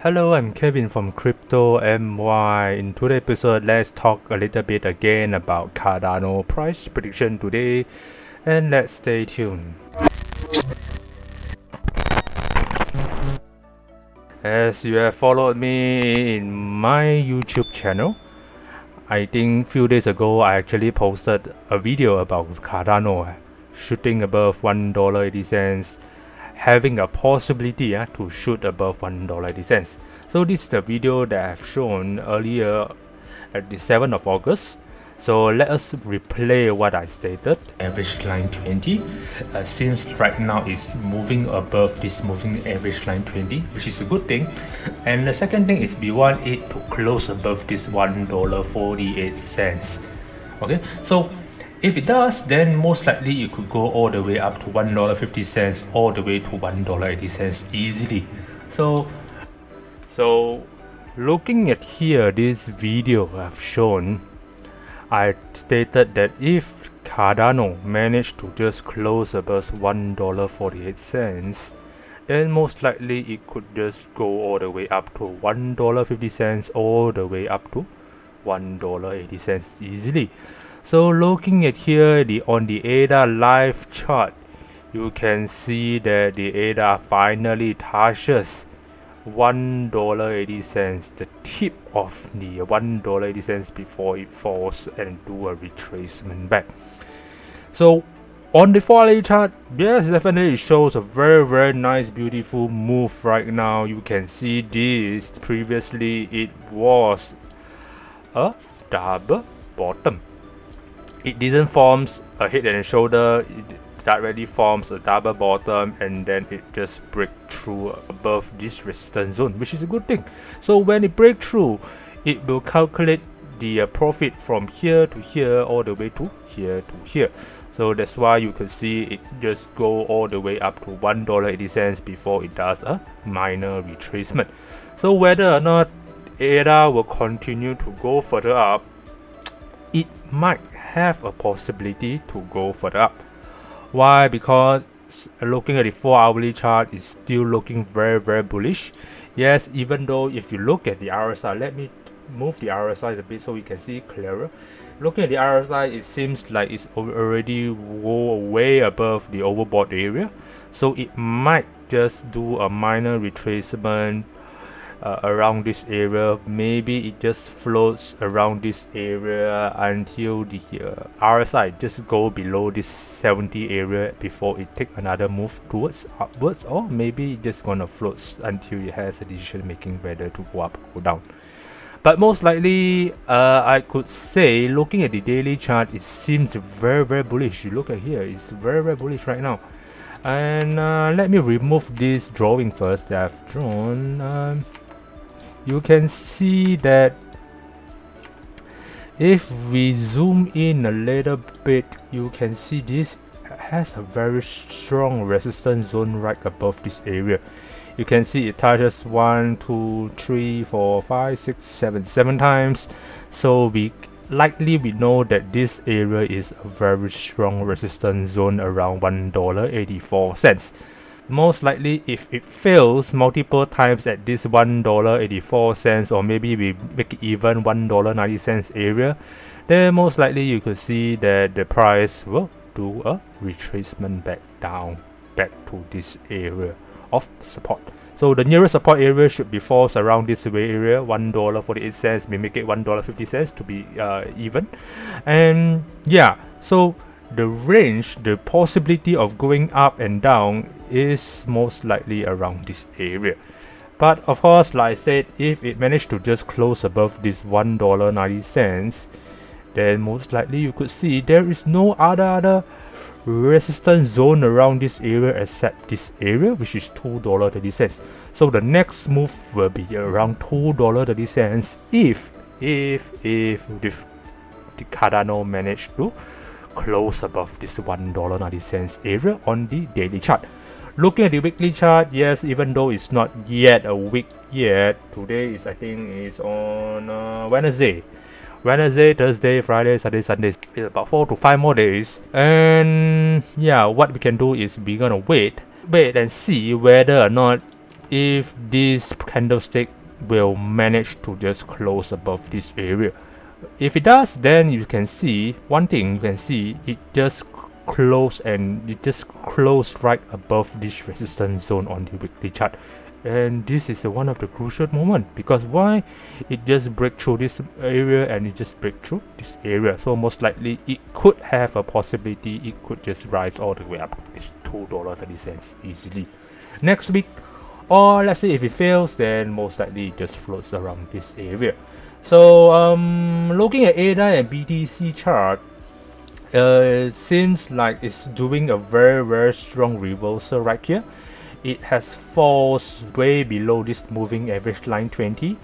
Hello, I'm Kevin from Crypto MY. In today's episode, let's talk a little bit again about Cardano price prediction today, and let's stay tuned. As you have followed me in my YouTube channel, I think few days ago I actually posted a video about Cardano shooting above $1.80, having a possibility to shoot above $1.80. So this is the video that I've shown earlier at the 7th of August. So let us replay what I stated. Average line 20 since right now it's moving above this moving average line 20, which is a good thing. And the second thing is we want it to close above this $1.48. Okay, so if it does, then most likely it could go all the way up to $1.50 all the way to $1.80 easily. So looking at here, this video I've shown, I stated that if Cardano managed to just close above $1.48, then most likely it could just go all the way up to $1.50 all the way up to $1.80 easily. So looking at here on the ADA live chart, you can see that the ADA finally touches $1.80, the tip of the $1.80 before it falls and do a retracement back. So on the 4-hourly chart, yes, definitely it shows a very nice beautiful move right now. You can see this. Previously it was a double bottom. It didn't form a head and shoulder, it directly forms a double bottom, and then it just break through above this resistance zone, which is a good thing. So when it break through, it will calculate the profit from here to here all the way to here to here. So that's why you can see it just go all the way up to $1.80 before it does a minor retracement. So whether or not ADA will continue to go further up, it might have a possibility to go further up. Why? Because looking at the 4-hourly chart is still looking very bullish. Yes, even though if you look at the RSI, let me move the RSI a bit so we can see clearer. Looking at the RSI, it seems like it's already way above the overbought area, so it might just do a minor retracement around this area. Maybe it just floats around this area until the RSI just go below this 70 area before it take another move towards upwards, or maybe it just gonna float until it has a decision making whether to go up or go down. But most likely I could say, looking at the daily chart, it seems very bullish. You look at here, it's very bullish right now. And let me remove this drawing first that I've drawn. You can see that if we zoom in a little bit, you can see this has a very strong resistance zone right above this area. You can see it touches 1, 2, 3, 4, 5, 6, 7 times. So we know that this area is a very strong resistance zone around $1.84. Most likely, if it fails multiple times at this $1.84, or maybe we make it even $1.90 area, then most likely you could see that the price will do a retracement back down, back to this area of support. So the nearest support area should be falls around this area, $1.48. We make it $1.50 to be even. And yeah, so the range, the possibility of going up and down is most likely around this area. But of course, like I said, if it managed to just close above this $1.90, then most likely you could see there is no other resistance zone around this area except this area, which is $2.30. So the next move will be around $2.30 if the Cardano managed to close above this $1.90 area on the daily chart. Looking at the weekly chart, yes, even though it's not yet a week yet, today is, I think, is on Wednesday, Thursday, Friday, Saturday, Sunday. It's about 4 to 5 more days. And yeah, what we can do is we're gonna wait and see whether or not if this candlestick will manage to just close above this area. If it does, then you can see one thing. You can see it just close, and it just closed right above this resistance zone on the weekly chart. And this is one of the crucial moment, because why? It just break through this area and it just break through this area. So most likely it could have a possibility it could just rise all the way up. It's $2.30 easily next week. Or let's say if it fails, then most likely it just floats around this area. So looking at ADA and BTC chart, it seems like it's doing a very strong reversal right here. It has falls way below this moving average line 20,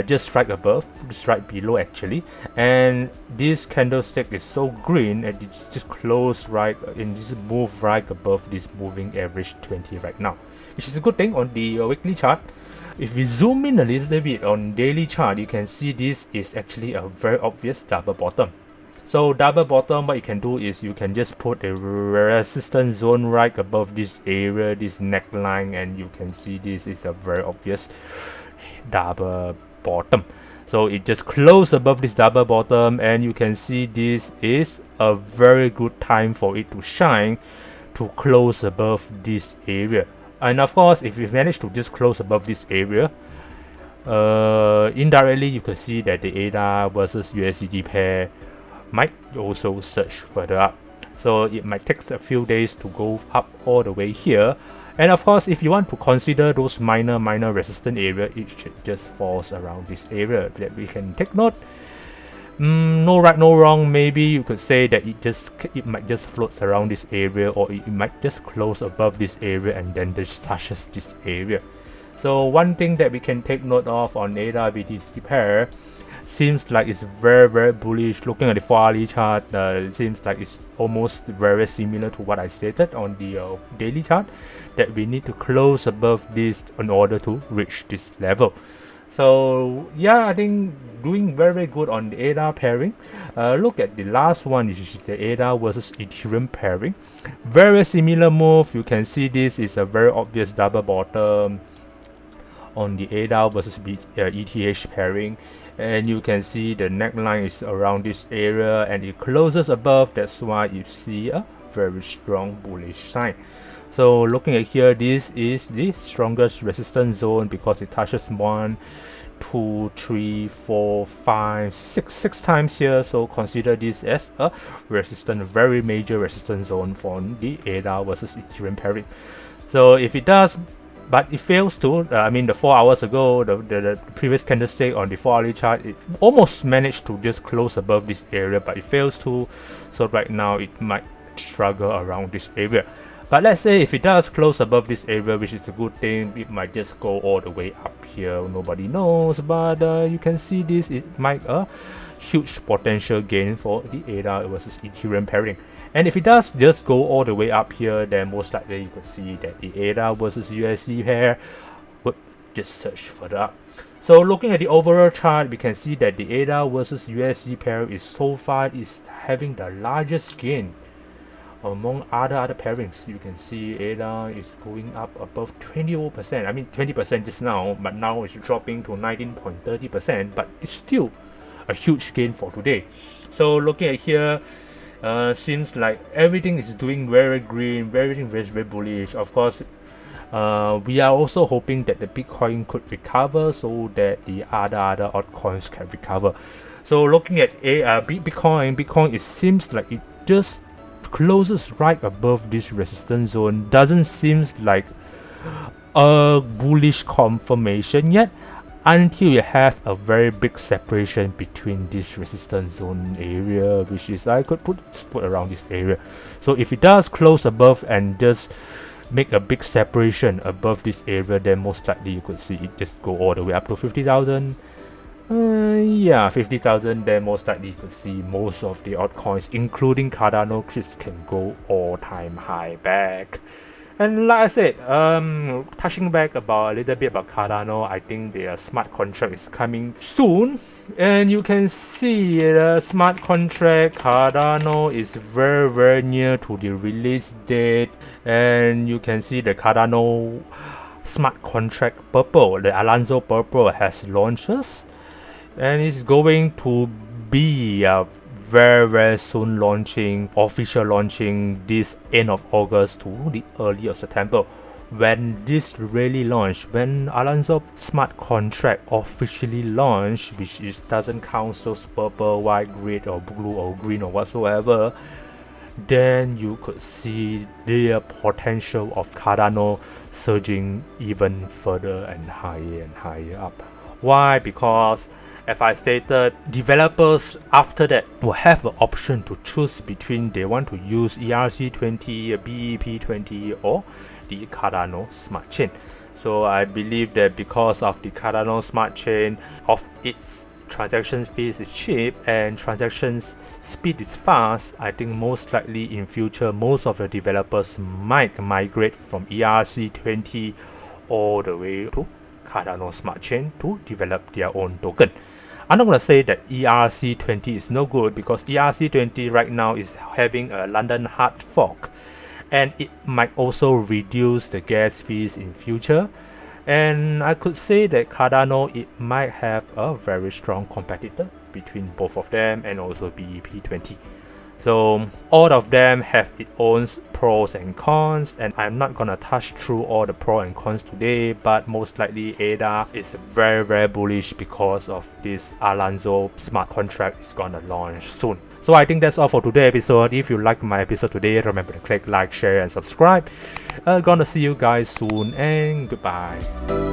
just right above, just right below actually. And this candlestick is so green, and it's just close right in this move right above this moving average 20 right now, which is a good thing on the weekly chart. If we zoom in a little bit on daily chart, you can see this is actually a very obvious double bottom. So double bottom, what you can do is you can just put a resistance zone right above this area, this neckline, and you can see this is a very obvious double bottom. So it just closed above this double bottom, and you can see this is a very good time for it to shine, to close above this area. And of course, if you manage to just close above this area, indirectly you can see that the ADA versus USDT pair might also surge further up. So it might take a few days to go up all the way here. And of course, if you want to consider those minor resistance area, it should just falls around this area that we can take note. No right, no wrong. Maybe you could say that it might just floats around this area, or it might just close above this area and then just touches this area. So one thing that we can take note of on ADABTC pair, seems like it's very bullish. Looking at the 4-hourly chart, it seems like it's almost very similar to what I stated on the daily chart, that we need to close above this in order to reach this level. So yeah, I think doing very good on the ADA pairing. Look at the last one, which is the ADA versus Ethereum pairing. Very similar move. You can see this is a very obvious double bottom on the ADA versus ETH pairing. And you can see the neckline is around this area, and it closes above. That's why you see a very strong bullish sign. So looking at here, this is the strongest resistance zone because it touches 1, 2, 3, 4, 5, 6 times here. So consider this as a very major resistance zone for the ADA versus Ethereum pairing. So if it does, but it fails to, the 4 hours ago, the previous candlestick on the 4-hourly chart, it almost managed to just close above this area, but it fails to. So right now it might struggle around this area. But let's say if it does close above this area, which is a good thing, it might just go all the way up here. Nobody knows, but you can see this, it might a huge potential gain for the ADA versus Ethereum pairing. And if it does just go all the way up here, then most likely you could see that the ADA versus USD pair would just surge further up. So looking at the overall chart, we can see that the ADA versus USD pair is so far is having the largest gain among other pairings. You can see ADA is going up above 20%. 20% just now, but now it's dropping to 19.30%, but it's still a huge gain for today. So looking at here, seems like everything is doing very green, very bullish. Of course, we are also hoping that the Bitcoin could recover so that the other altcoins can recover. So looking at Bitcoin, it seems like it just closes right above this resistance zone. Doesn't seems like a bullish confirmation yet, until you have a very big separation between this resistance zone area, which is I could put around this area. So if it does close above and just make a big separation above this area, then most likely you could see it just go all the way up to 50,000. 50,000. Then most likely you could see most of the altcoins, including Cardano, can go all-time high back. And like I said, touching back about a little bit about Cardano, I think their smart contract is coming soon. And you can see the smart contract Cardano is very near to the release date. And you can see the Cardano smart contract purple, the Alonzo purple has launches, and it's going to be very soon official launching this end of August to the early of September. When this really launched, when Alonzo smart contract officially launched, which is doesn't count those purple, white, red or blue or green or whatsoever, then you could see the potential of Cardano surging even further and higher up. Why? Because as I stated, developers after that will have the option to choose between they want to use ERC20, BEP20 or the Cardano smart chain. So I believe that because of the Cardano smart chain, of its transaction fees is cheap and transactions speed is fast, I think most likely in future most of the developers might migrate from ERC20 all the way to Cardano smart chain to develop their own token. I'm not going to say that ERC20 is no good, because ERC20 right now is having a London hard fork, and it might also reduce the gas fees in future. And I could say that Cardano, it might have a very strong competitor between both of them and also BEP20. So all of them have its own pros and cons, and I'm not gonna touch through all the pros and cons today, but most likely ADA is very bullish because of this Alonzo smart contract is gonna launch soon. So I think that's all for today's episode. If you like my episode today, remember to click like, share and subscribe. Gonna see you guys soon, and goodbye.